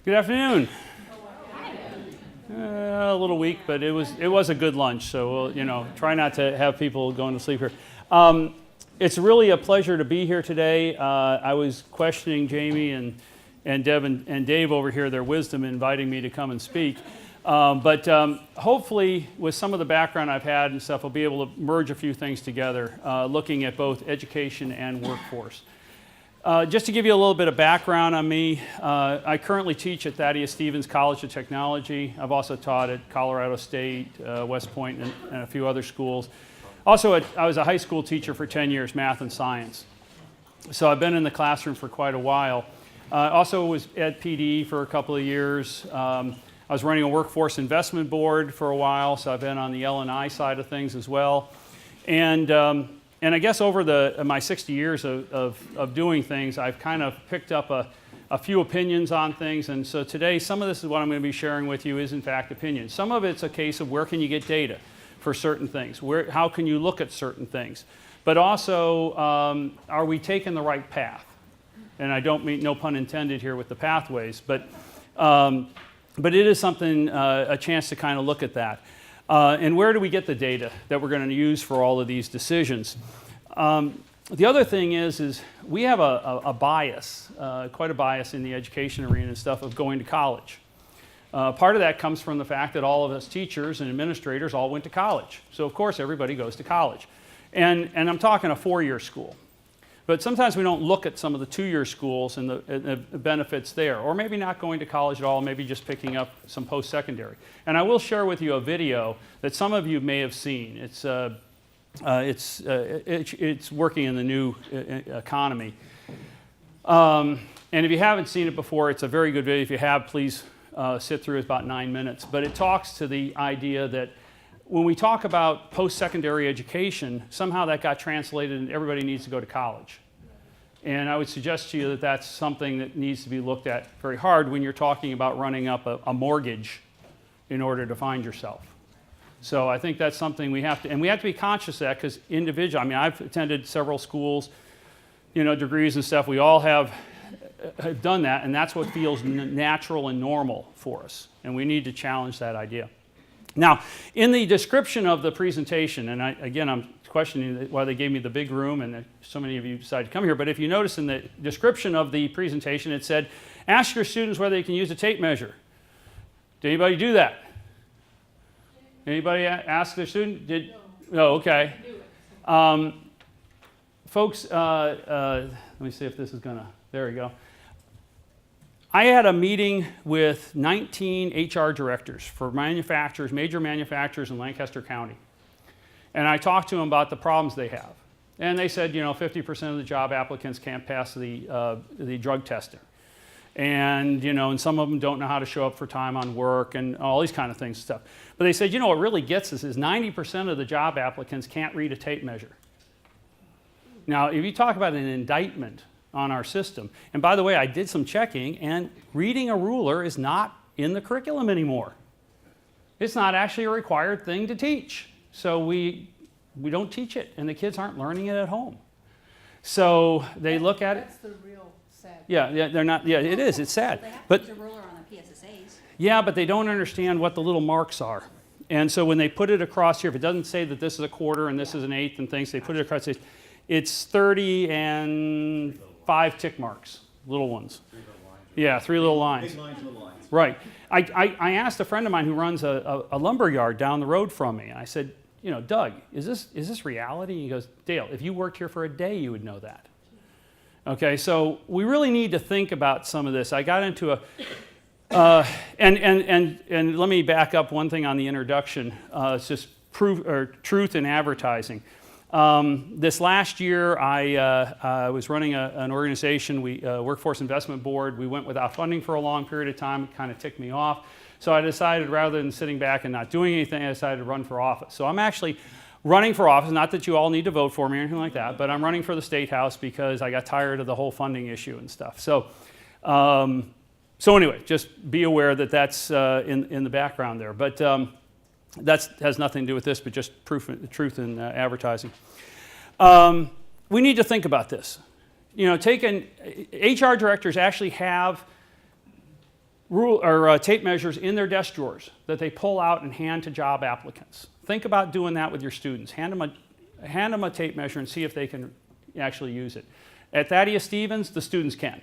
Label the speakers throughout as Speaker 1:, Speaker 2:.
Speaker 1: Good afternoon. A little weak, but it was a good lunch. So we'll try not to have people going to sleep here. It's really a pleasure to be here today. I was questioning Jamie and Deb and Dave over here, their wisdom in inviting me to come and speak. But hopefully, with some of the background I've had and stuff, I'll be able to merge a few things together, looking at both education and workforce. Just to give you a little bit of background on me, I currently teach at Thaddeus Stevens College of Technology. I've also taught at Colorado State, West Point, and a few other schools. Also, I was a high school teacher for 10 years, math and science. So I've been in the classroom for quite a while. Also was at PD for a couple of years. I was running a workforce investment board for a while, so I've been on the L&I side of things as well. And I guess over my 60 years of doing things, I've kind of picked up a few opinions on things. And so today, some of this is what I'm going to be sharing with you is, in fact, opinions. Some of it's a case of where can you get data for certain things? How can you look at certain things? But also, are we taking the right path? And I don't mean, no pun intended here with the pathways, but it is something, a chance to kind of look at that. And where do we get the data that we're going to use for all of these decisions? The other thing is we have a bias, quite a bias in the education arena and stuff of going to college. Part of that comes from the fact that all of us teachers and administrators all went to college. So of course everybody goes to college. And I'm talking a 4-year school. But sometimes we don't look at some of the 2-year schools and the benefits there, or maybe not going to college at all, maybe just picking up some post-secondary. And I will share with you a video that some of you may have seen. It's working in the new economy. And if you haven't seen it before, it's a very good video. If you have, please sit through it. It's about 9 minutes. But it talks to the idea that when we talk about post-secondary education, somehow that got translated and everybody needs to go to college. And I would suggest to you that that's something that needs to be looked at very hard when you're talking about running up a mortgage in order to find yourself. So I think that's something we have to be conscious of that, because I've attended several schools, degrees and stuff. We all have done that, and that's what feels natural and normal for us. And we need to challenge that idea. Now, in the description of the presentation, and I'm questioning why they gave me the big room and so many of you decided to come here, but if you notice in the description of the presentation, it said, ask your students whether they can use a tape measure. Did anybody do that? Anybody ask their student? No, okay. Folks, let me see if this is going to, there we go. I had a meeting with 19 HR directors for major manufacturers in Lancaster County. And I talked to them about the problems they have. And they said, 50% of the job applicants can't pass the drug testing. And, and some of them don't know how to show up for time on work and all these kind of things and stuff. But they said, what really gets us is 90% of the job applicants can't read a tape measure. Now, if you talk about an indictment on our system. And by the way, I did some checking, and reading a ruler is not in the curriculum anymore. It's not actually a required thing to teach. So we don't teach it, and the kids aren't learning it at home. So they look at it.
Speaker 2: That's the real sad.
Speaker 1: Yeah, they're not. Yeah, it is. It's sad.
Speaker 3: They have
Speaker 1: but
Speaker 3: to use a ruler on the PSSAs.
Speaker 1: Yeah, but they don't understand what the little marks are. And so when they put it across here, if it doesn't say that this is a quarter and this is an eighth and things, they put it across. It's 30 and 5 tick marks, little ones.
Speaker 4: 3 little lines.
Speaker 1: Yeah, 3 little lines.
Speaker 4: Big lines, little lines.
Speaker 1: Right. I asked a friend of mine who runs a lumber yard down the road from me, and I said, Doug, is this reality? And he goes, Dale, if you worked here for a day, you would know that. Okay, so we really need to think about some of this. I got into and let me back up one thing on the introduction. It's just truth in advertising. This last year, I was running an organization, Workforce Investment Board. We went without funding for a long period of time. It kind of ticked me off. So I decided, rather than sitting back and not doing anything, I decided to run for office. So I'm actually running for office, not that you all need to vote for me or anything like that, but I'm running for the State House because I got tired of the whole funding issue and stuff. So anyway, just be aware that that's in the background there. But that has nothing to do with this, but just truth in advertising. We need to think about this. HR directors actually have tape measures in their desk drawers that they pull out and hand to job applicants. Think about doing that with your students. Hand them a tape measure and see if they can actually use it. At Thaddeus Stevens, the students can.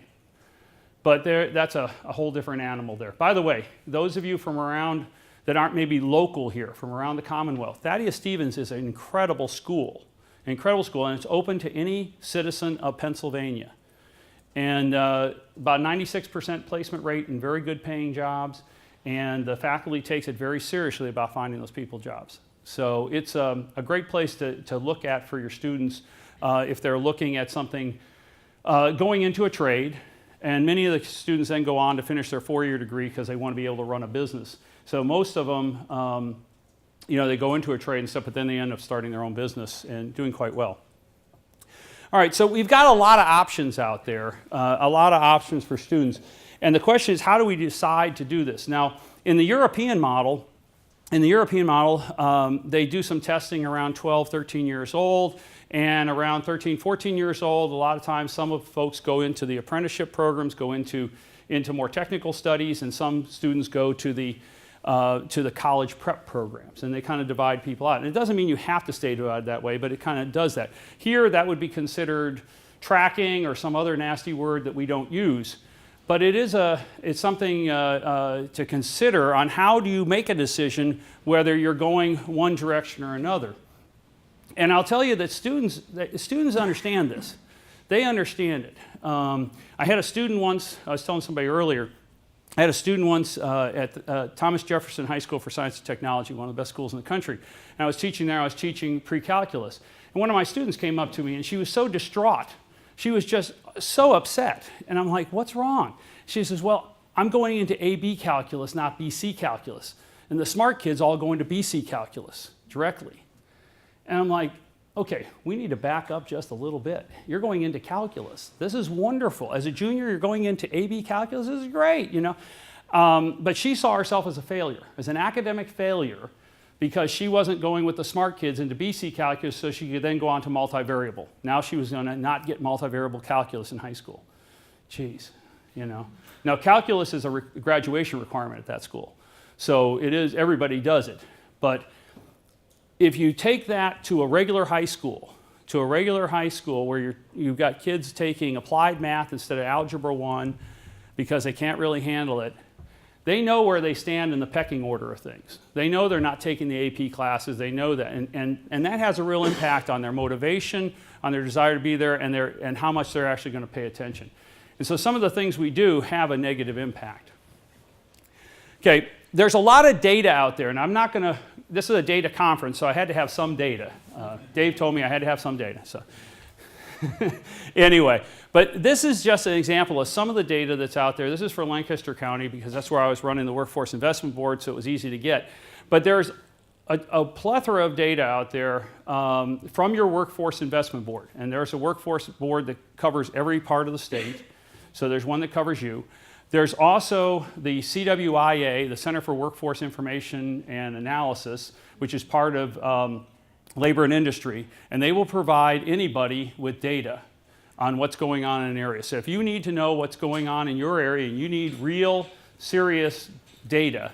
Speaker 1: But that's a whole different animal there. By the way, those of you from around that aren't maybe local here, from around the Commonwealth, Thaddeus Stevens is an incredible school, and it's open to any citizen of Pennsylvania. And about 96% placement rate in very good paying jobs, and the faculty takes it very seriously about finding those people jobs. So it's a great place to look at for your students if they're looking at something going into a trade. And many of the students then go on to finish their four-year degree because they want to be able to run a business. So most of them, they go into a trade and stuff, but then they end up starting their own business and doing quite well. All right, so we've got a lot of options out there, a lot of options for students. And the question is, how do we decide to do this? Now, in the European model, they do some testing around 12, 13 years old, and around 13, 14 years old, a lot of times some of folks go into the apprenticeship programs, go into more technical studies, and some students go to the college prep programs, and they kind of divide people out. And it doesn't mean you have to stay divided that way, but it kind of does that. Here, that would be considered tracking or some other nasty word that we don't use. But it's something to consider on how do you make a decision whether you're going one direction or another. And I'll tell you that students understand this. They understand it. I had a student once, I was telling somebody earlier, I had a student once at Thomas Jefferson High School for Science and Technology, one of the best schools in the country. And I was teaching there, I was teaching pre-calculus. And one of my students came up to me and she was so distraught. She was just so upset. And I'm like, what's wrong? She says, well, I'm going into AB calculus, not BC calculus. And the smart kids all go into BC calculus directly. And I'm like, okay, we need to back up just a little bit. You're going into calculus. This is wonderful. As a junior, you're going into AB calculus. This is great, But she saw herself as a failure, as an academic failure, because she wasn't going with the smart kids into BC calculus so she could then go on to multivariable. Now she was going to not get multivariable calculus in high school. Jeez, Now calculus is a graduation requirement at that school. So it is, everybody does it. But if you take that to a regular high school where you've got kids taking applied math instead of algebra 1 because they can't really handle it, they know where they stand in the pecking order of things. They know they're not taking the AP classes. They know that. And that has a real impact on their motivation, on their desire to be there, and how much they're actually going to pay attention. And so some of the things we do have a negative impact. Okay, there's a lot of data out there, and I'm not going to, this is a data conference, so I had to have some data. Dave told me I had to have some data. So anyway, but this is just an example of some of the data that's out there. This is for Lancaster County because that's where I was running the Workforce Investment Board, so it was easy to get. But there's a plethora of data out there from your Workforce Investment Board. And there's a Workforce Board that covers every part of the state. So there's one that covers you. There's also the CWIA, the Center for Workforce Information and Analysis, which is part of Labor and Industry, and they will provide anybody with data on what's going on in an area. So if you need to know what's going on in your area and you need real, serious data,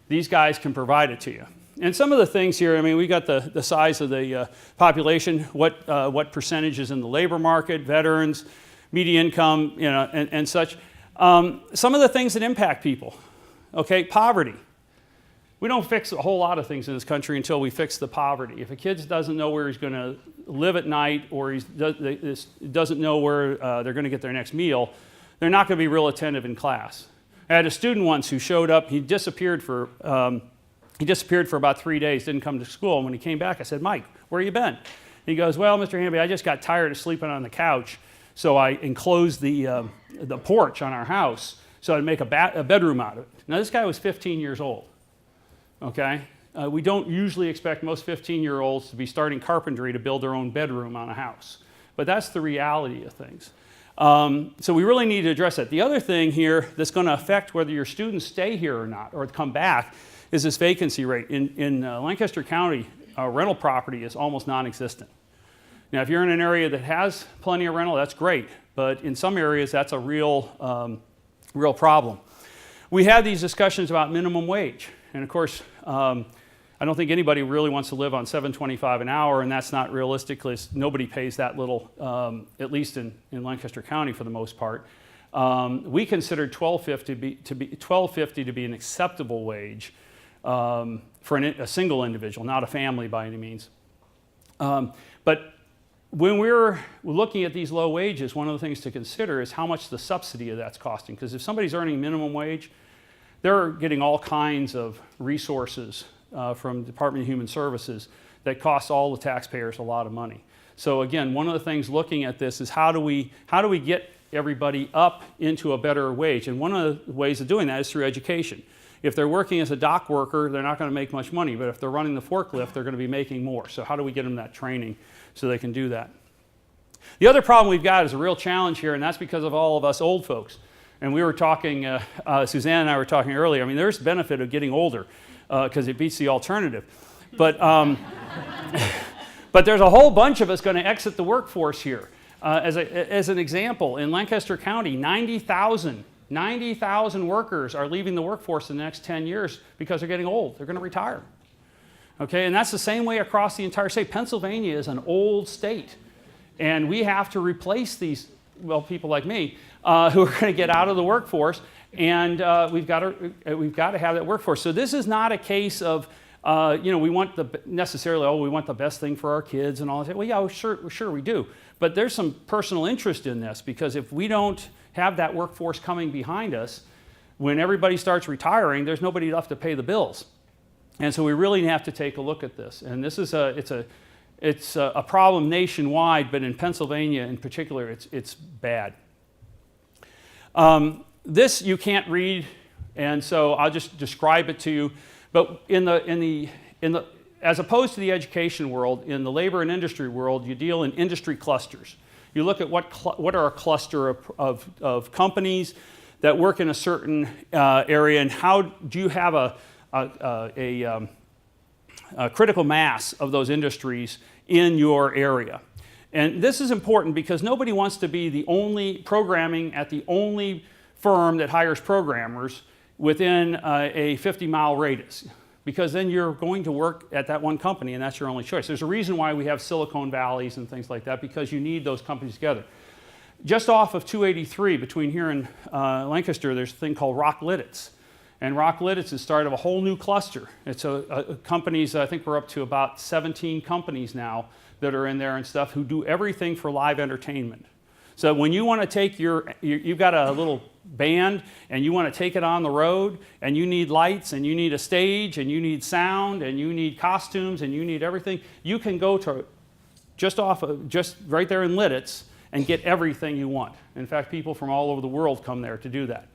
Speaker 1: these guys can provide it to you. And some of the things here, we got the size of the population, what percentage is in the labor market, veterans, median income, and such. Some of the things that impact people, okay, poverty. We don't fix a whole lot of things in this country until we fix the poverty. If a kid doesn't know where he's going to live at night or he doesn't know where they're going to get their next meal, they're not going to be real attentive in class. I had a student once who showed up. He disappeared for about 3 days, didn't come to school. And when he came back, I said, Mike, where you been? He goes, well, Mr. Hamby, I just got tired of sleeping on the couch, so I enclosed the porch on our house so I'd make a bedroom out of it. Now, this guy was 15 years old. Okay? We don't usually expect most 15-year-olds to be starting carpentry to build their own bedroom on a house. But that's the reality of things. So we really need to address that. The other thing here that's going to affect whether your students stay here or not, or come back, is this vacancy rate. In Lancaster County, rental property is almost non-existent. Now, if you're in an area that has plenty of rental, that's great. But in some areas, that's a real problem. we had these discussions about minimum wage. And of course, I don't think anybody really wants to live on $7.25 an hour, and that's not realistic. Nobody pays that little, at least in Lancaster County for the most part. We considered $12.50 to be an acceptable wage for a single individual, not a family by any means. But when we're looking at these low wages, one of the things to consider is how much the subsidy of that's costing. Because if somebody's earning minimum wage, they're getting all kinds of resources from the Department of Human Services that costs all the taxpayers a lot of money. So again, one of the things looking at this is how do we get everybody up into a better wage? And one of the ways of doing that is through education. If they're working as a dock worker, they're not going to make much money, but if they're running the forklift, they're going to be making more. So how do we get them that training so they can do that? The other problem we've got is a real challenge here, and that's because of all of us old folks. And we were talking, Suzanne and I were talking earlier, I mean, there's benefit of getting older because it beats the alternative. But, but there's a whole bunch of us going to exit the workforce here. As an example, in Lancaster County, 90,000 workers are leaving the workforce in the next 10 years because they're getting old. They're going to retire. Okay, and that's the same way across the entire state. Pennsylvania is an old state, and we have to replace these, well, people like me, who are going to get out of the workforce, and we've got to have that workforce. So this is not a case of, we want we want the best thing for our kids and all that. Well, yeah, sure we do. But there's some personal interest in this, because if we don't have that workforce coming behind us, when everybody starts retiring, there's nobody left to pay the bills. And so we really have to take a look at this. And this is it's a problem nationwide, but in Pennsylvania in particular, it's bad. This you can't read, and so I'll just describe it to you. But as opposed to the education world, in the labor and industry world, you deal in industry clusters. You look at what are a cluster of companies that work in a certain area, and how do you have a critical mass of those industries in your area. And this is important because nobody wants to be the only only firm that hires programmers within a 50-mile radius, because then you're going to work at that one company and that's your only choice. There's a reason why we have Silicon Valleys and things like that, because you need those companies together. Just off of 283, between here and Lancaster, there's a thing called Rock Lidditz. And Rock Lidditz is start of a whole new cluster. It's companies, I think we're up to about 17 companies now that are in there and stuff, who do everything for live entertainment. So when you want to take you've got a little band and you want to take it on the road, and you need lights and you need a stage and you need sound and you need costumes and you need everything, you can go to just right there in Lidditz and get everything you want. In fact, people from all over the world come there to do that.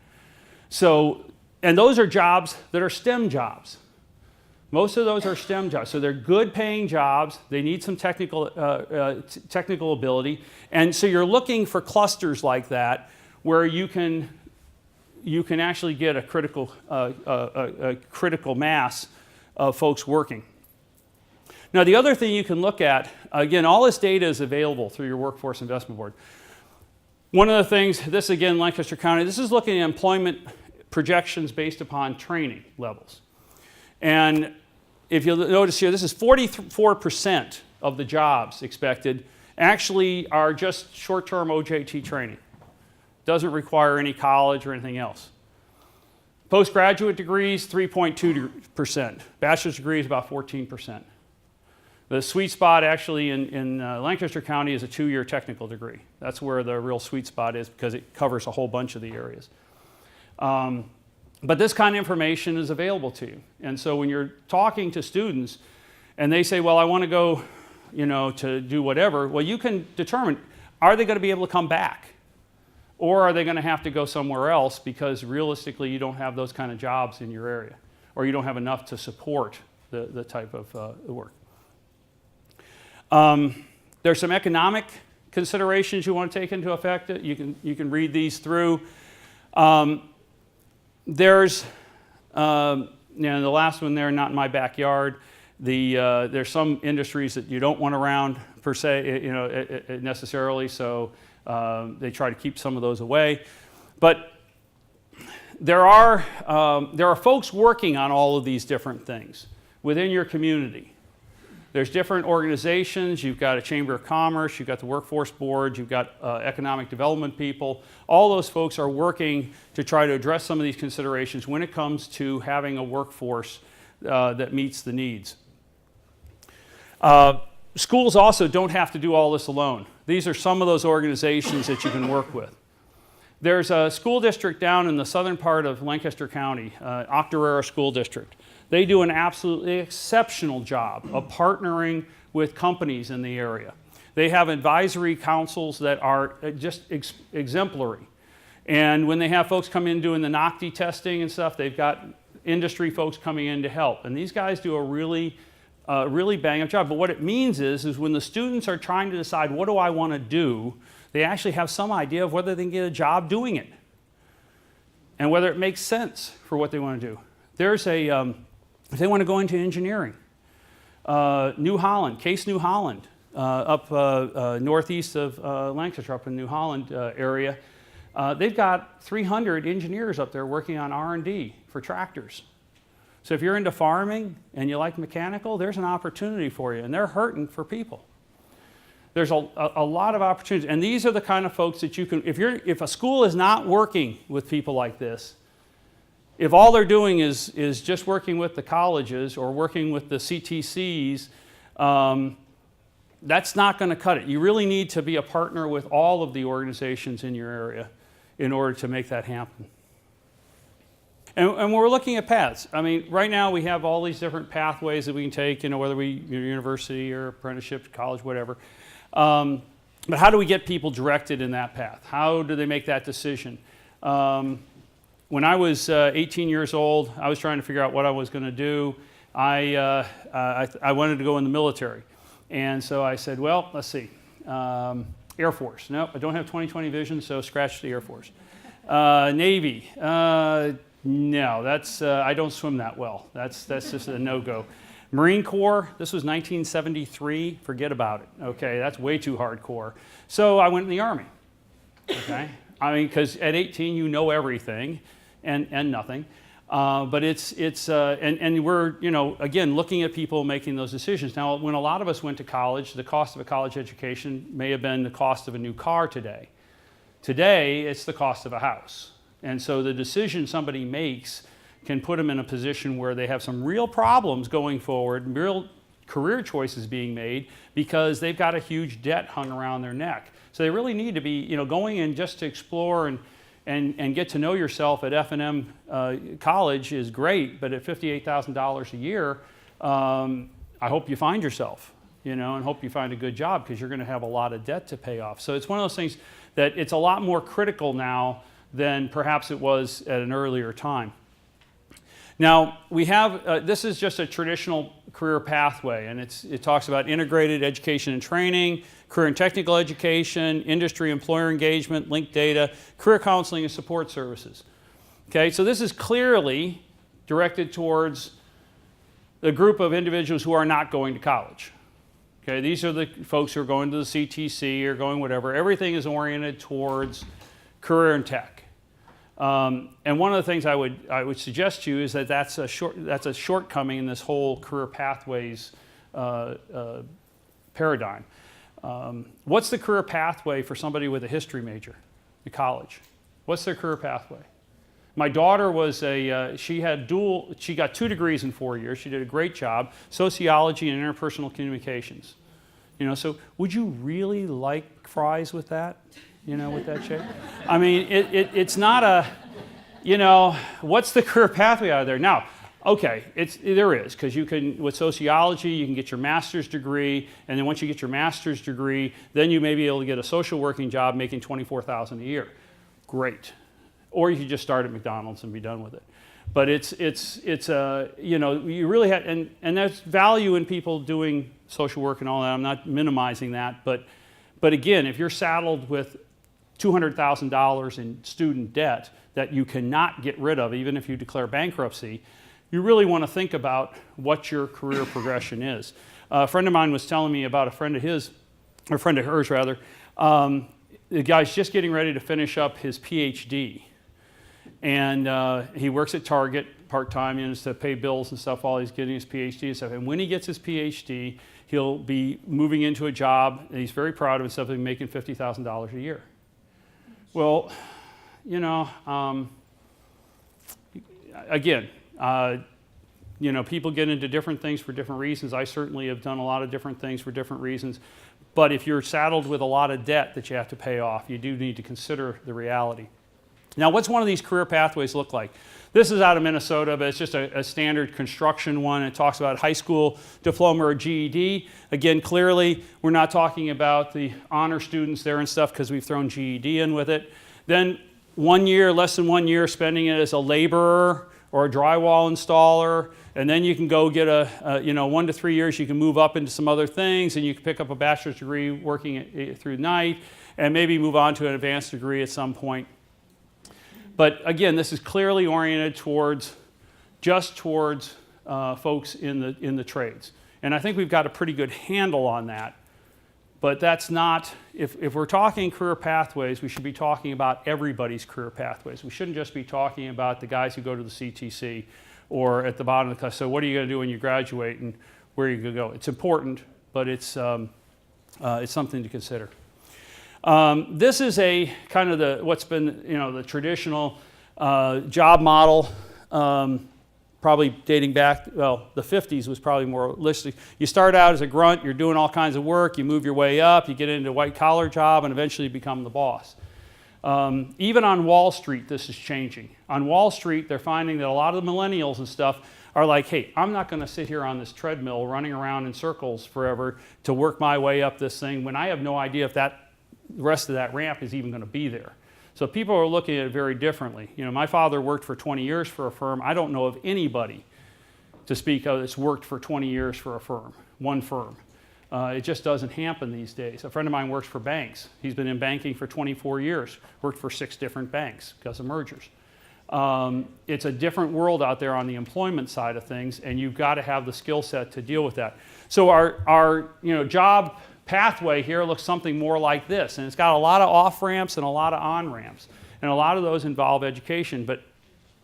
Speaker 1: So, and those are jobs that are STEM jobs. Most of those are STEM jobs. So they're good paying jobs. They need some technical ability. And so you're looking for clusters like that where you can actually get a critical mass of folks working. Now, the other thing you can look at, again, all this data is available through your Workforce Investment Board. One of the things, this again, Lancaster County, this is looking at employment projections based upon training levels. And if you'll notice here, this is 44% of the jobs expected actually are just short-term OJT training. Doesn't require any college or anything else. Postgraduate degrees, 3.2%. Bachelor's degrees, about 14%. The sweet spot actually in Lancaster County is a 2-year technical degree. That's where the real sweet spot is, because it covers a whole bunch of the areas. But this kind of information is available to you. And so when you're talking to students and they say, well, I want to go, to do whatever, well, you can determine, are they going to be able to come back? Or are they going to have to go somewhere else because realistically you don't have those kind of jobs in your area, or you don't have enough to support the type of work. There's some economic considerations you want to take into effect. You can read these through. There's, the last one there, not in my backyard. There's some industries that you don't want around per se, necessarily. So they try to keep some of those away. But there are folks working on all of these different things within your community. There's different organizations. You've got a Chamber of Commerce, you've got the Workforce Board, you've got economic development people. All those folks are working to try to address some of these considerations when it comes to having a workforce that meets the needs. Schools also don't have to do all this alone. These are some of those organizations that you can work with. There's a school district down in the southern part of Lancaster County, Octorara School District. They do an absolutely exceptional job of partnering with companies in the area. They have advisory councils that are just exemplary. And when they have folks come in doing the NOCTI testing and stuff, they've got industry folks coming in to help. And these guys do a really bang-up job. But what it means is when the students are trying to decide, what do I want to do, they actually have some idea of whether they can get a job doing it and whether it makes sense for what they want to do. There's if they want to go into engineering, New Holland, Case New Holland, up northeast of Lancaster, up in New Holland area, they've got 300 engineers up there working on R&D for tractors. So if you're into farming and you like mechanical, there's an opportunity for you, and they're hurting for people. There's a lot of opportunities, and these are the kind of folks that you can, if a school is not working with people like this, if all they're doing is just working with the colleges or working with the CTCs, that's not going to cut it. You really need to be a partner with all of the organizations in your area in order to make that happen. And we're looking at paths. I mean, right now we have all these different pathways that we can take, whether university or apprenticeship, college, whatever. But how do we get people directed in that path? How do they make that decision? When I was 18 years old, I was trying to figure out what I was going to do. I wanted to go in the military. And so I said, well, let's see. Air Force. Nope, I don't have 20/20 vision, so scratch the Air Force. Navy. No, I don't swim that well. That's just a no-go. Marine Corps, this was 1973. Forget about it. Okay, that's way too hardcore. So I went in the Army. Okay, I mean, because at 18 you know everything and nothing. But and we're again looking at people making those decisions. Now, when a lot of us went to college, the cost of a college education may have been the cost of a new car today. Today, it's the cost of a house. And so the decision somebody makes can put them in a position where they have some real problems going forward, real career choices being made because they've got a huge debt hung around their neck. So they really need to be, going in just to explore and get to know yourself at F&M college is great, but at $58,000 a year, I hope you find yourself, and hope you find a good job because you're going to have a lot of debt to pay off. So it's one of those things that it's a lot more critical now than perhaps it was at an earlier time. Now, we have, this is just a traditional career pathway, and it talks about integrated education and training, career and technical education, industry employer engagement, linked data, career counseling and support services. Okay, so this is clearly directed towards the group of individuals who are not going to college. Okay, these are the folks who are going to the CTC or going whatever. Everything is oriented towards career and tech. And one of the things I would suggest to you is that that's a shortcoming in this whole career pathways paradigm. What's the career pathway for somebody with a history major in college? What's their career pathway? My daughter was she got 2 degrees in 4 years. She did a great job, sociology and interpersonal communications. So would you really like fries with that? With that shape? I mean, it's not a, what's the career pathway out of there? Now, okay, there is, because you can, with sociology, you can get your master's degree, and then once you get your master's degree, then you may be able to get a social working job making $24,000 a year. Great. Or you can just start at McDonald's and be done with it. But you really have, and there's value in people doing social work and all that. I'm not minimizing that, but again, if you're saddled with $200,000 in student debt that you cannot get rid of, even if you declare bankruptcy, you really want to think about what your career progression is. A friend of mine was telling me about a friend of hers rather. The guy's just getting ready to finish up his PhD. And he works at Target part-time, and to pay bills and stuff while he's getting his PhD and stuff. And when he gets his PhD, he'll be moving into a job, and he's very proud of himself, and making $50,000 a year. Well, you know, again, you know, people get into different things for different reasons. I certainly have done a lot of different things for different reasons. But if you're saddled with a lot of debt that you have to pay off, you do need to consider the reality. Now, what's one of these career pathways look like? This is out of Minnesota, but it's just a standard construction one. It talks about high school diploma or GED. Again, clearly, we're not talking about the honor students there and stuff because we've thrown GED in with it. Then 1 year, less than 1 year, spending it as a laborer or a drywall installer. And then you can go get you know, 1 to 3 years, you can move up into some other things, and you can pick up a bachelor's degree working through night, and maybe move on to an advanced degree at some point. But again, this is clearly oriented towards, just towards folks in the trades. And I think we've got a pretty good handle on that. But that's not, if we're talking career pathways, we should be talking about everybody's career pathways. We shouldn't just be talking about the guys who go to the CTC or at the bottom of the class. So what are you going to do when you graduate and where are you going to go? It's important, but it's something to consider. This is a kind of what's been, you know, the traditional job model, probably dating back, well, the 50s was probably more realistic. You start out as a grunt, you're doing all kinds of work, you move your way up, you get into a white-collar job, and eventually you become the boss. Even on Wall Street, this is changing. On Wall Street, they're finding that a lot of the millennials and stuff are like, hey, I'm not going to sit here on this treadmill running around in circles forever to work my way up this thing when I have no idea if the rest of that ramp is even going to be there. So people are looking at it very differently. You know, my father worked for 20 years for a firm. I don't know of anybody to speak of that's worked for 20 years for a firm, one firm. It just doesn't happen these days. A friend of mine works for banks. He's been in banking for 24 years, worked for 6 different banks because of mergers. It's a different world out there on the employment side of things, and you've got to have the skill set to deal with that. So our you know, job pathway here looks something more like this, and it's got a lot of off-ramps and a lot of on-ramps, and a lot of those involve education. But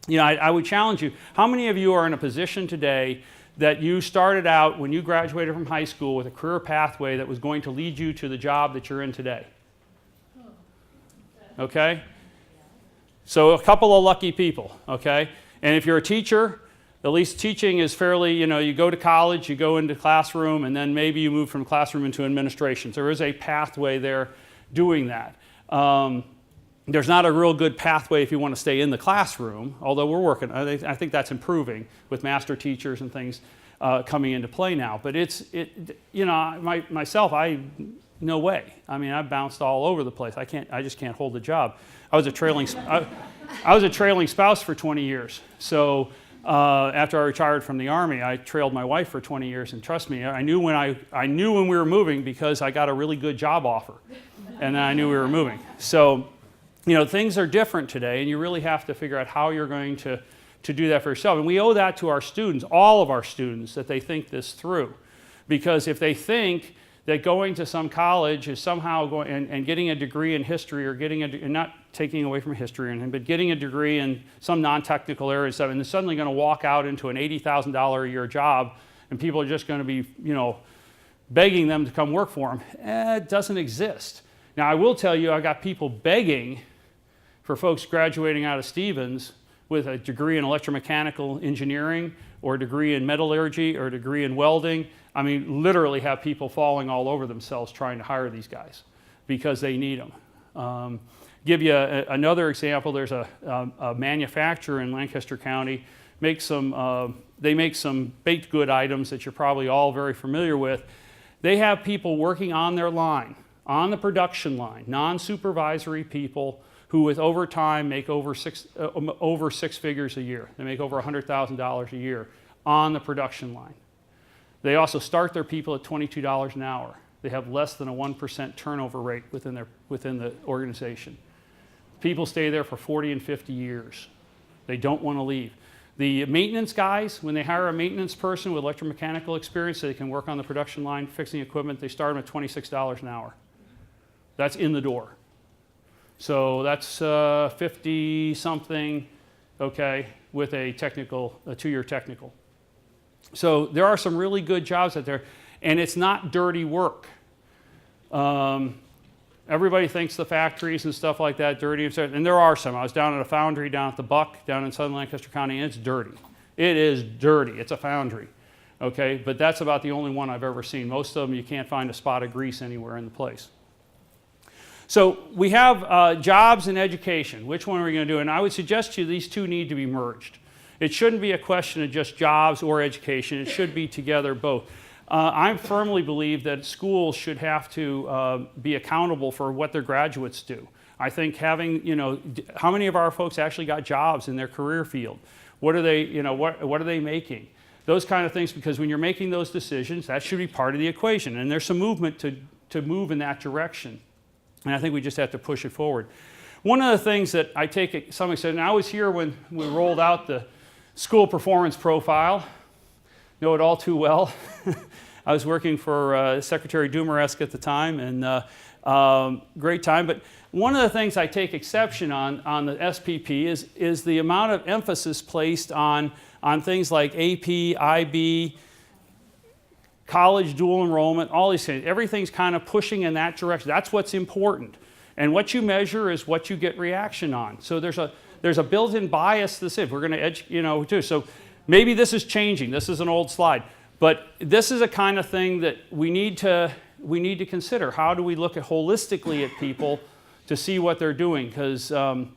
Speaker 1: you know, I would challenge you, how many of you are in a position today that you started out when you graduated from high school with a career pathway that was going to lead you to the job that you're in today? Okay? So a couple of lucky people, okay? And if you're a teacher, at least teaching is fairly, you know, you go to college, you go into classroom, and then maybe you move from classroom into administration. So there is a pathway there doing that. There's not a real good pathway if you want to stay in the classroom, although we're working. I think that's improving with master teachers and things coming into play now. But you know, myself, no way. I mean, I've bounced all over the place. I just can't hold a job. I was a trailing spouse for 20 years. So after I retired from the Army, I trailed my wife for 20 years, and trust me, I knew when we were moving because I got a really good job offer, and then I knew we were moving. So, you know, things are different today, and you really have to figure out how you're going to do that for yourself. And we owe that to our students, all of our students, that they think this through, because if they think that going to some college is somehow going and getting a degree in history, or and not taking away from history or anything, but getting a degree in some non-technical area and stuff, and they're suddenly going to walk out into an $80,000 a year job, and people are just going to be, you know, begging them to come work for them. It doesn't exist. Now, I will tell you, I got people begging for folks graduating out of Stevens with a degree in electromechanical engineering, or a degree in metallurgy, or a degree in welding. I mean, literally have people falling all over themselves trying to hire these guys because they need them. Give you another example. There's a manufacturer in Lancaster County. They make some baked good items that you're probably all very familiar with. They have people working on their line, on the production line, non-supervisory people who with overtime make over six figures a year. They make over $100,000 a year on the production line. They also start their people at $22 an hour. They have less than a 1% turnover rate within the organization. People stay there for 40 and 50 years. They don't want to leave. The maintenance guys, when they hire a maintenance person with electromechanical experience so they can work on the production line fixing equipment, they start them at $26 an hour. That's in the door. So that's 50-something okay, with a two-year technical. So there are some really good jobs out there, and it's not dirty work. Everybody thinks the factories and stuff like that dirty, and there are some. I was down at a foundry down at the Buck, down in southern Lancaster County, and it's dirty. It is dirty. It's a foundry, okay? But that's about the only one I've ever seen. Most of them, you can't find a spot of grease anywhere in the place. So we have jobs and education. Which one are we going to do? And I would suggest to you these two need to be merged. It shouldn't be a question of just jobs or education. It should be together both. I firmly believe that schools should have to be accountable for what their graduates do. I think having, how many of our folks actually got jobs in their career field? What are they, what are they making? Those kind of things, because when you're making those decisions, that should be part of the equation. And there's some movement to move in that direction. And I think we just have to push it forward. One of the things that I take to some extent, and I was here when we rolled out the school performance profile, know it all too well. I was working for Secretary Dumaresque at the time, and great time. But one of the things I take exception on the SPP is the amount of emphasis placed on things like AP, IB, college dual enrollment, all these things. Everything's kind of pushing in that direction. That's what's important. And what you measure is what you get reaction on. So there's a built-in bias to this. If we're going to, do so. Maybe this is changing. This is an old slide. But this is a kind of thing that we need to consider. How do we look holistically at people to see what they're doing? Because, like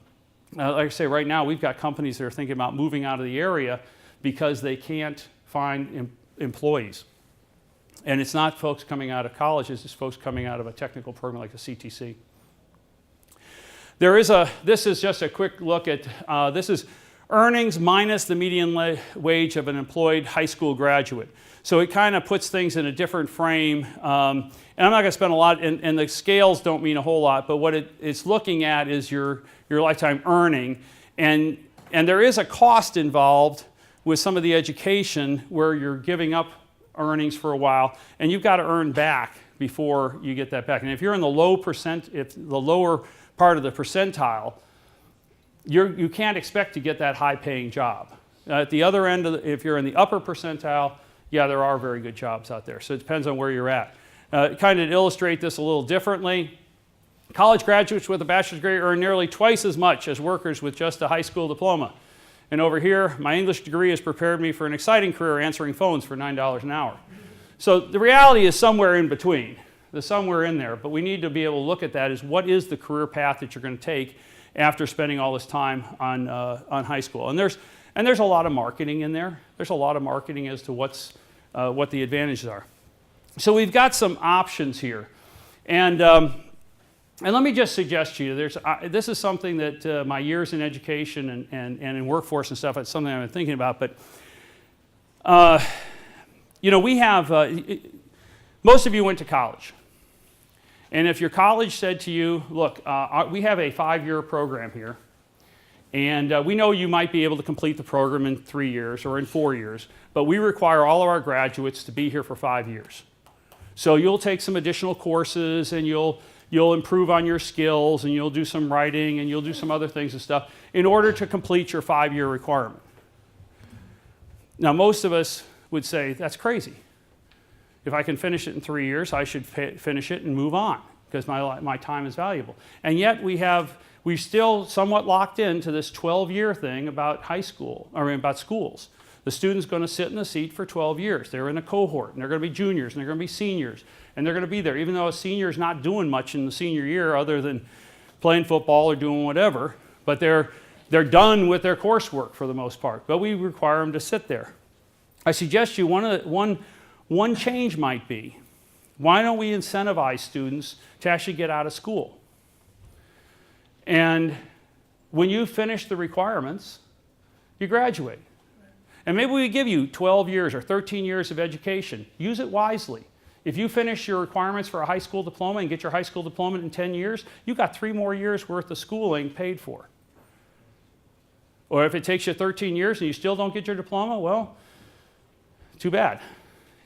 Speaker 1: I say, right now we've got companies that are thinking about moving out of the area because they can't find employees. And it's not folks coming out of colleges, it's folks coming out of a technical program like the CTC. This is just a quick look at, this is earnings minus the median wage of an employed high school graduate. So it kind of puts things in a different frame. And I'm not going to spend a lot, and the scales don't mean a whole lot, but what it's looking at is your lifetime earning. And there is a cost involved with some of the education where you're giving up earnings for a while, and you've got to earn back before you get that back. And if you're in the lower part of the percentile, you can't expect to get that high-paying job. At the other end, if you're in the upper percentile, yeah, there are very good jobs out there. So it depends on where you're at. Kind of illustrate this a little differently, college graduates with a bachelor's degree earn nearly twice as much as workers with just a high school diploma. And over here, my English degree has prepared me for an exciting career answering phones for $9 an hour. So the reality is somewhere in between. There's somewhere in there, but we need to be able to look at that as what is the career path that you're going to take after spending all this time on high school. And there's a lot of marketing in there. There's a lot of marketing as to what the advantages are. So we've got some options here. And let me just suggest to you, this is something that my years in education and in workforce and stuff, it's something I've been thinking about. But, we have, most of you went to college. And if your college said to you, look, we have a 5-year program here, and we know you might be able to complete the program in 3 years or in 4 years, but we require all of our graduates to be here for 5 years. So you'll take some additional courses, and you'll improve on your skills, and you'll do some writing, and you'll do some other things and stuff in order to complete your 5-year requirement. Now, most of us would say, that's crazy. If I can finish it in 3 years, I should finish it and move on because my time is valuable. And yet we're still somewhat locked into this 12-year thing about high school, or about schools. The student's going to sit in the seat for 12 years. They're in a cohort, and they're going to be juniors, and they're going to be seniors, and they're going to be there, even though a senior's not doing much in the senior year other than playing football or doing whatever, but they're done with their coursework for the most part. But we require them to sit there. I suggest you one change might be, why don't we incentivize students to actually get out of school? And when you finish the requirements, you graduate. And maybe we give you 12 years or 13 years of education. Use it wisely. If you finish your requirements for a high school diploma and get your high school diploma in 10 years, you've got 3 more years worth of schooling paid for. Or if it takes you 13 years and you still don't get your diploma, well, too bad.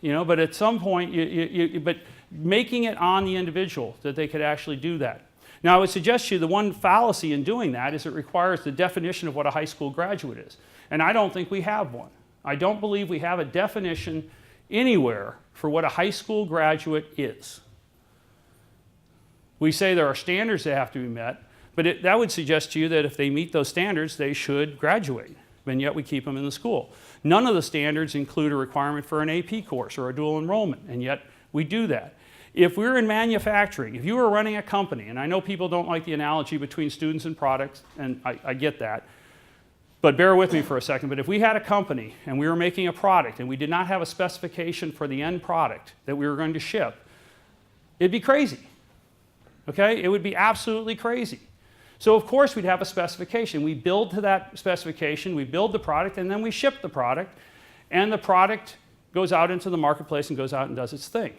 Speaker 1: But at some point, but making it on the individual that they could actually do that. Now, I would suggest to you the one fallacy in doing that is it requires the definition of what a high school graduate is. And I don't think we have one. I don't believe we have a definition anywhere for what a high school graduate is. We say there are standards that have to be met, but that would suggest to you that if they meet those standards, they should graduate, and yet we keep them in the school. None of the standards include a requirement for an AP course or a dual enrollment, and yet we do that. If we're in manufacturing, if you were running a company, and I know people don't like the analogy between students and products, and I get that, but bear with me for a second, but if we had a company and we were making a product and we did not have a specification for the end product that we were going to ship, it'd be crazy. Okay? It would be absolutely crazy. So of course we'd have a specification. We build to that specification, we build the product, and then we ship the product, and the product goes out into the marketplace and goes out and does its thing.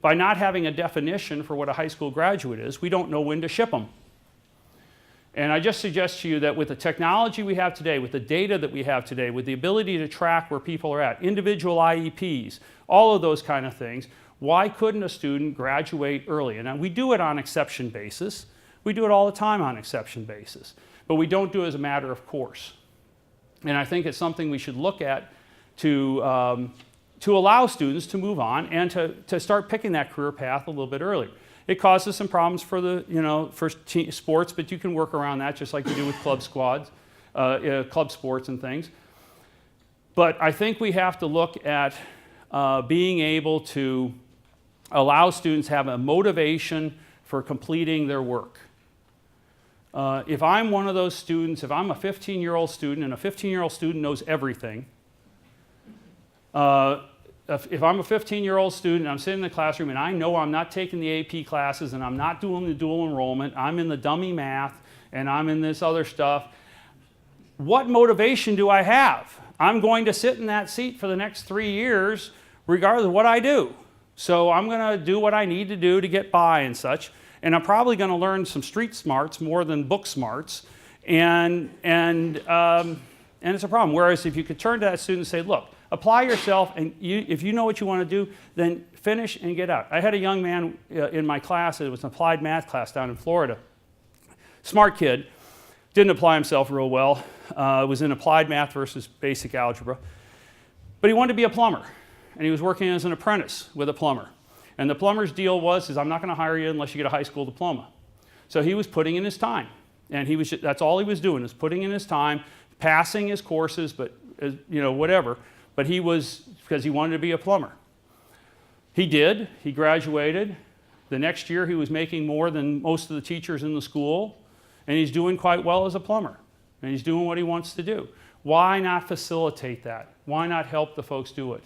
Speaker 1: By not having a definition for what a high school graduate is, we don't know when to ship them. And I just suggest to you that with the technology we have today, with the data that we have today, with the ability to track where people are at, individual IEPs, all of those kind of things, why couldn't a student graduate early? And we do it on exception basis. We do it all the time on exception basis. But we don't do it as a matter of course. And I think it's something we should look at to allow students to move on and to start picking that career path a little bit earlier. It causes some problems for sports, but you can work around that just like you do with club squads, club sports and things. But I think we have to look at being able to allow students to have a motivation for completing their work. If I'm one of those students, if I'm a 15-year-old student and a 15-year-old student knows everything, if I'm a 15-year-old student and I'm sitting in the classroom and I know I'm not taking the AP classes and I'm not doing the dual enrollment, I'm in the dummy math and I'm in this other stuff, what motivation do I have? I'm going to sit in that seat for the next 3 years regardless of what I do. So I'm going to do what I need to do to get by and such, and I'm probably going to learn some street smarts more than book smarts, and it's a problem. Whereas if you could turn to that student and say, look, apply yourself, and if you know what you want to do, then finish and get out. I had a young man in my class, it was an applied math class down in Florida. Smart kid, didn't apply himself real well. It was in applied math versus basic algebra. But he wanted to be a plumber, and he was working as an apprentice with a plumber. And the plumber's deal was, I'm not going to hire you unless you get a high school diploma. So he was putting in his time, and that's all he was doing, is putting in his time, passing his courses, but whatever. But he was, because he wanted to be a plumber. He did. He graduated. The next year he was making more than most of the teachers in the school, and he's doing quite well as a plumber, and he's doing what he wants to do. Why not facilitate that? Why not help the folks do it?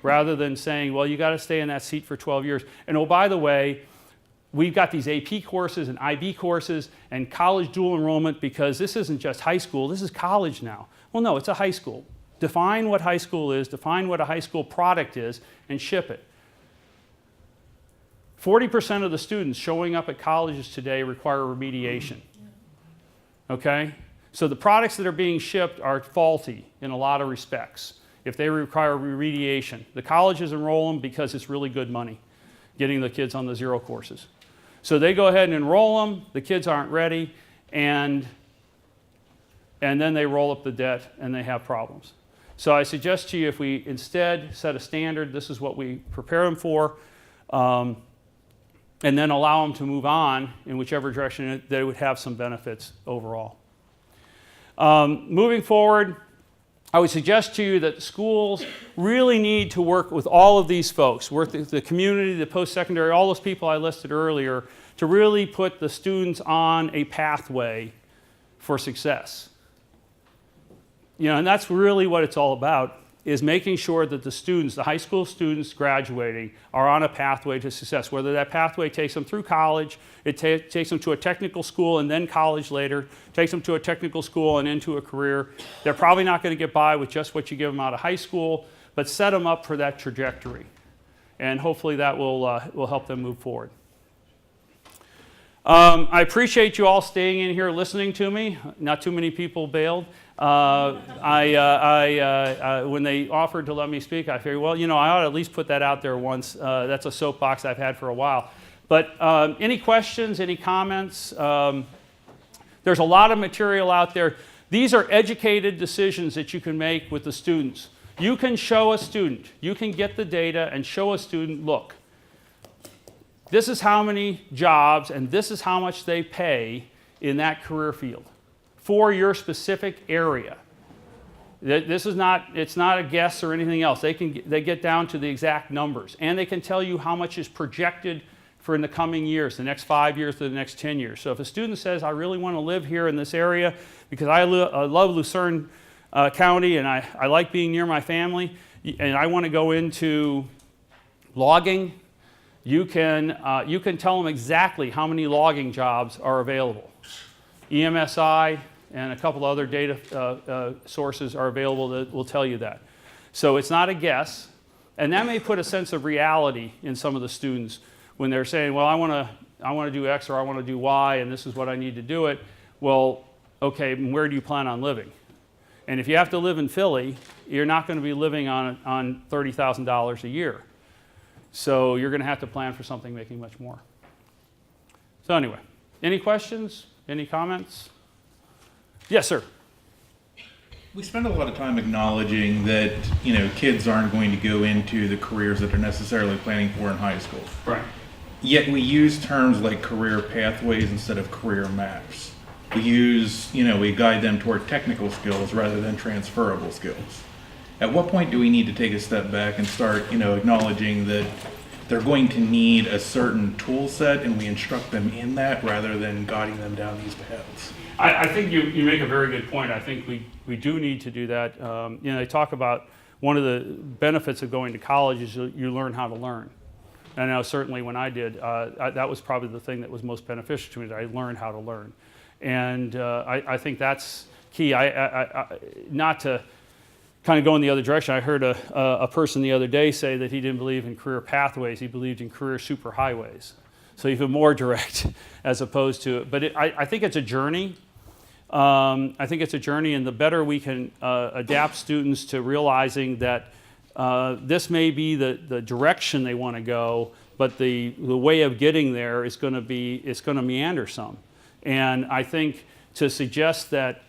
Speaker 1: Rather than saying, well, you got to stay in that seat for 12 years. And oh, by the way, we've got these AP courses and IB courses and college dual enrollment because this isn't just high school, this is college now. Well, no, it's a high school. Define what high school is, define what a high school product is, and ship it. 40% of the students showing up at colleges today require remediation. Okay? So the products that are being shipped are faulty in a lot of respects if they require remediation. The colleges enroll them because it's really good money, getting the kids on the zero courses. So they go ahead and enroll them, the kids aren't ready, and then they roll up the debt and they have problems. So I suggest to you, if we instead set a standard, this is what we prepare them for, and then allow them to move on in whichever direction, they would have some benefits overall. Moving forward, I would suggest to you that schools really need to work with all of these folks, work with the community, the post-secondary, all those people I listed earlier, to really put the students on a pathway for success. And that's really what it's all about, is making sure that the students, the high school students graduating, are on a pathway to success. Whether that pathway takes them through college, it takes them to a technical school and then college later, takes them to a technical school and into a career. They're probably not going to get by with just what you give them out of high school, but set them up for that trajectory. And hopefully that will help them move forward. I appreciate you all staying in here listening to me. Not too many people bailed. When they offered to let me speak, I figured, well, I ought to at least put that out there once. That's a soapbox I've had for a while. But any questions, any comments? There's a lot of material out there. These are educated decisions that you can make with the students. You can show a student, you can get the data and show a student, look, this is how many jobs and this is how much they pay in that career field for your specific area. This is not, it's not a guess or anything else. They get down to the exact numbers, and they can tell you how much is projected for in the coming years, the next 5 years to the next 10 years. So if a student says, I really want to live here in this area because I love Lucerne County and I like being near my family and I want to go into logging, you can tell them exactly how many logging jobs are available. EMSI and a couple other data sources are available that will tell you that. So it's not a guess, and that may put a sense of reality in some of the students when they're saying, well, I want to do X or I want to do Y, and this is what I need to do it. Well, okay, where do you plan on living? And if you have to live in Philly, you're not going to be living on $30,000 a year. So you're going to have to plan for something making much more. So anyway, any questions? Any comments? Yes, sir.
Speaker 2: We spend a lot of time acknowledging that, you know, kids aren't going to go into the careers that they're necessarily planning for in high school.
Speaker 1: Right.
Speaker 2: Yet we use terms like career pathways instead of career maps. We use, you know, we guide them toward technical skills rather than transferable skills. At what point do we need to take a step back and start, you know, acknowledging that they're going to need a certain tool set and we instruct them in that rather than guiding them down these paths?
Speaker 1: I think you make a very good point. I think we do need to do that. You know, they talk about one of the benefits of going to college is you learn how to learn. And I know certainly when I did, that was probably the thing that was most beneficial to me, that I learned how to learn. And I think that's key. Not to kind of go in the other direction, I heard a person the other day say that he didn't believe in career pathways, he believed in career superhighways. So even more direct as opposed to, but I think it's a journey. I think it's a journey, and the better we can adapt students to realizing that this may be the direction they want to go, but the way of getting there is going to be, it's going to meander some. And I think to suggest that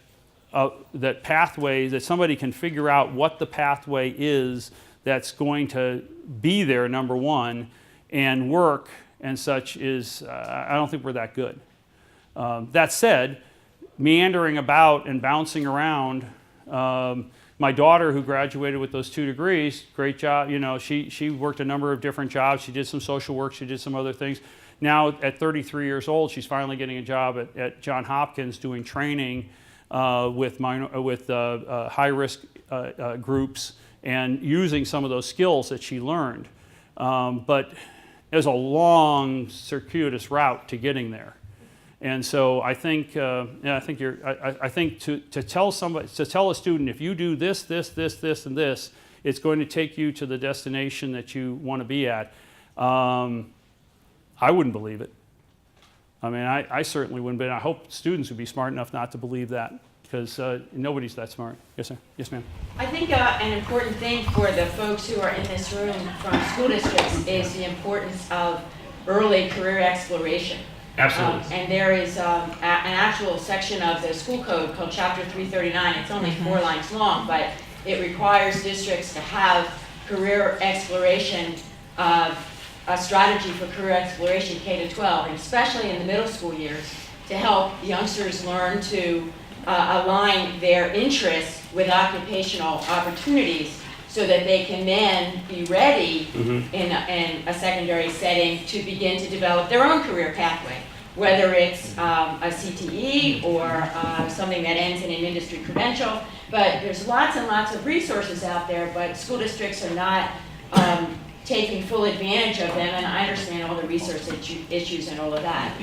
Speaker 1: that pathways, that somebody can figure out what the pathway is that's going to be there, number one, and work and such is, I don't think we're that good. That said, meandering about and bouncing around, my daughter who graduated with those 2 degrees, great job, you know, she worked a number of different jobs, she did some social work, she did some other things. Now at 33 years old, she's finally getting a job at Johns Hopkins doing training with high-risk groups and using some of those skills that she learned. But there's a long, circuitous route to getting there. And so I think, I think to tell somebody, to tell a student, if you do this, this, this, this, and this, it's going to take you to the destination that you want to be at. I wouldn't believe it. I mean, I certainly wouldn't, but I hope students would be smart enough not to believe that, because nobody's that smart. Yes, sir. Yes, ma'am.
Speaker 3: I think an important thing for the folks who are in this room from school districts is the importance of early career exploration.
Speaker 1: Absolutely.
Speaker 3: And there is an actual section of the school code called Chapter 339. It's only 4 lines long, but it requires districts to have career exploration, a strategy for career exploration K to 12, and especially in the middle school years, to help youngsters learn to align their interests with occupational opportunities so that they can then be ready in a secondary setting to begin to develop their own career pathway, whether it's a CTE or something that ends in an industry credential. But there's lots and lots of resources out there, but school districts are not taking full advantage of them, and I understand all the resource issues and all of that.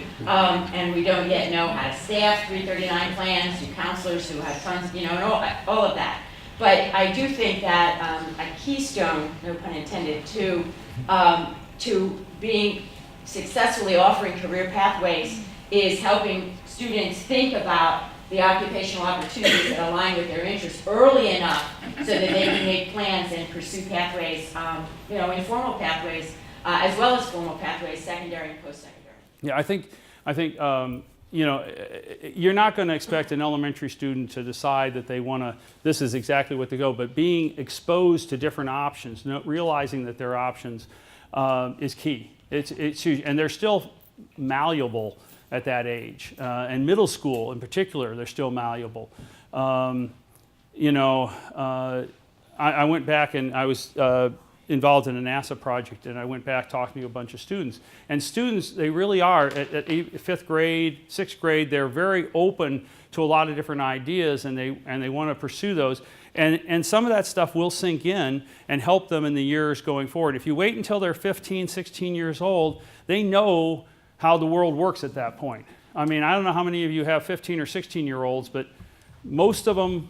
Speaker 3: And we don't yet know how to staff 339 plans, do counselors who have tons, you know, and all of that. But I do think that a keystone, no pun intended, to being successfully offering career pathways is helping students think about the occupational opportunities that align with their interests early enough so that they can make plans and pursue pathways, you know, informal pathways as well as formal pathways, secondary and post-secondary.
Speaker 1: Yeah, I think you know, you're not going to expect an elementary student to decide that they want to, this is exactly what to go, but being exposed to different options, realizing that there are options is key. It's huge, and they're still malleable at that age. And middle school in particular, they're still malleable. You know, I went back and I was involved in a NASA project, and I went back talking to a bunch of students. And students, they really are, at 5th grade, 6th grade, they're very open to a lot of different ideas, and they want to pursue those. And some of that stuff will sink in and help them in the years going forward. If you wait until they're 15, 16 years old, they know how the world works at that point. I mean, I don't know how many of you have 15 or 16-year-olds, but most of them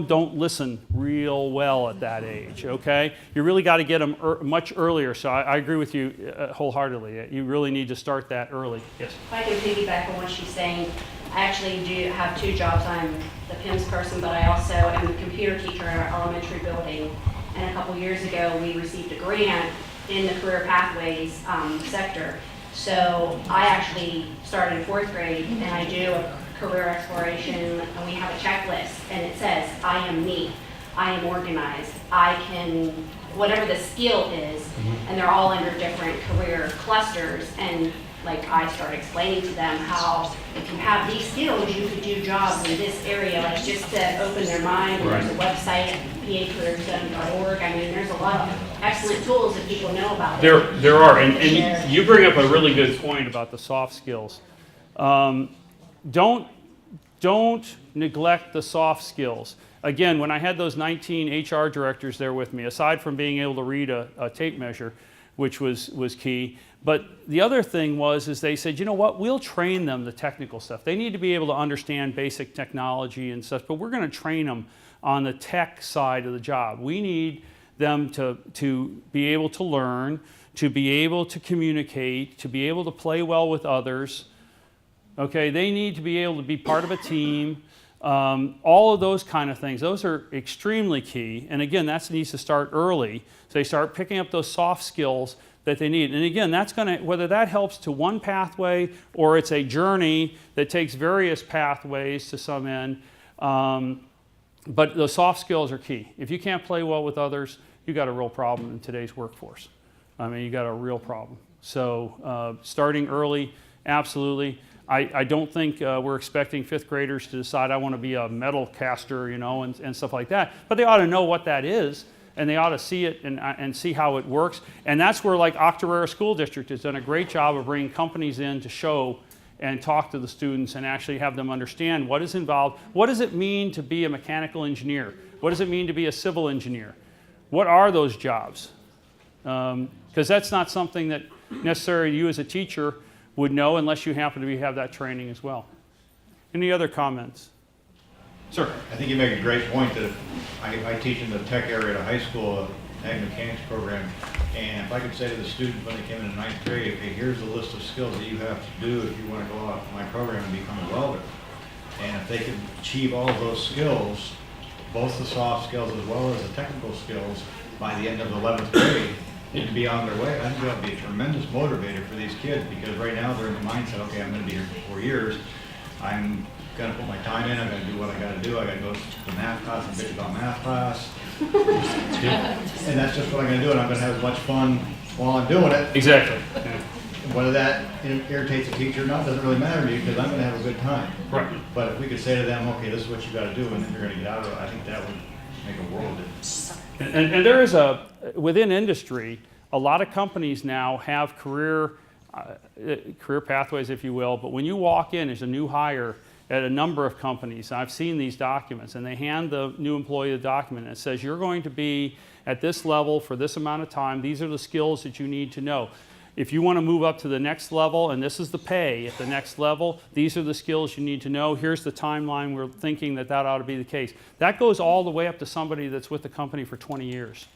Speaker 1: don't listen real well at that age, okay? You really got to get them much earlier, so I agree with you wholeheartedly. You really need to start that early. Yes?
Speaker 4: If I can piggyback on what she's saying, I actually do have 2 jobs. I'm the PIMS person, but I also am a computer teacher in our elementary building. And a couple years ago, we received a grant in the career pathways sector. So I actually started in 4th grade, and I do a career exploration, and we have a checklist, and it says, I am me, I am organized, I can, whatever the skill is, and they're all under different career clusters, and like I started explaining to them how if you have these skills, you could do jobs in this area, like just to open their mind. There's a website, pacareerzone.org. I mean, there's a lot of excellent tools that people know about.
Speaker 1: There are, and you bring up a really good point about the soft skills. Don't neglect the soft skills. Again, when I had those 19 HR directors there with me, aside from being able to read a tape measure, which was key, but the other thing is they said, you know what, we'll train them the technical stuff. They need to be able to understand basic technology and stuff, but we're going to train them on the tech side of the job. We need them to be able to learn, to be able to communicate, to be able to play well with others. Okay, they need to be able to be part of a team. All of those kind of things, those are extremely key. And again, that needs to start early. So they start picking up those soft skills that they need. And again, that's going to, whether that helps to one pathway or it's a journey that takes various pathways to some end, but the soft skills are key. If you can't play well with others, you got a real problem in today's workforce. I mean, you got a real problem. So starting early, absolutely. I don't think we're expecting 5th graders to decide I want to be a metal caster, you know, and stuff like that. But they ought to know what that is, and they ought to see it and see how it works. And that's where, like, Octorara School District has done a great job of bringing companies in to show and talk to the students and actually have them understand what is involved. What does it mean to be a mechanical engineer? What does it mean to be a civil engineer? What are those jobs? Because that's not something that necessarily you as a teacher would know unless you happen to have that training as well. Any other comments? Sir?
Speaker 5: I think you make a great point that I teach in the tech area at a high school, ag mechanics program, and if I could say to the students when they came in 9th grade, okay, here's a list of skills that you have to do if you want to go out my program and become a welder. And if they can achieve all of those skills, both the soft skills as well as the technical skills, by the end of the 11th grade, they can be on their way. I think that'll be a tremendous motivator for these kids, because right now they're in the mindset, okay, I'm going to be here for 4 years. I'm going to put my time in. I'm going to do what I got to do. I got to go to the math class and bitch about math class. And that's just what I'm going to do, and I'm going to have as much fun while I'm doing it.
Speaker 1: Exactly. Yeah.
Speaker 5: Whether that irritates a teacher or not doesn't really matter to me, because I'm going to have a good time.
Speaker 1: Right.
Speaker 5: But if we could say to them, okay, this is what you got to do, and then you're going to get out of it, I think that would make a world of difference.
Speaker 1: And there is within industry, a lot of companies now have career pathways, if you will, but when you walk in as a new hire at a number of companies, I've seen these documents, and they hand the new employee the document, and it says, you're going to be at this level for this amount of time, these are the skills that you need to know. If you want to move up to the next level, and this is the pay at the next level, these are the skills you need to know. Here's the timeline. We're thinking that ought to be the case. That goes all the way up to somebody that's with the company for 20 years.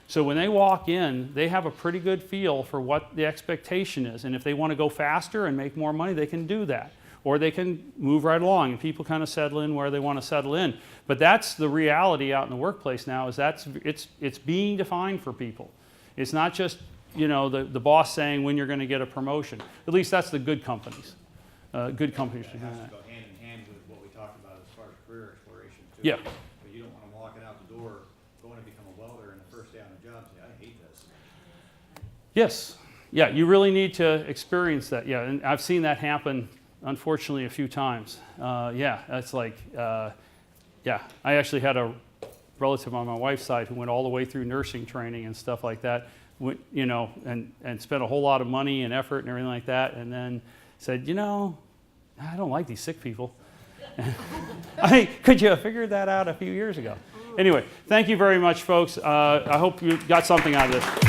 Speaker 1: So when they walk in, they have a pretty good feel for what the expectation is. And if they want to go faster and make more money, they can do that. Or they can move right along, and people kind of settle in where they want to settle in. But that's the reality out in the workplace now, is it's being defined for people. It's not just the boss saying when you're going to get a promotion. At least that's the good companies. Good companies are
Speaker 5: It
Speaker 1: doing
Speaker 5: has to
Speaker 1: that.
Speaker 5: go hand in hand with what we talked about as far as career exploration too.
Speaker 1: Yeah.
Speaker 5: But you don't want them walking out the door, going to become a welder, and the first day on the job, say, I hate this.
Speaker 1: Yes. Yeah, you really need to experience that. Yeah, and I've seen that happen, unfortunately, a few times. Yeah, that's like, yeah, I actually had a relative on my wife's side who went all the way through nursing training and stuff like that, and spent a whole lot of money and effort and everything like that, and then said, I don't like these sick people. I mean, could you have figured that out a few years ago? Anyway, thank you very much, folks. I hope you got something out of this.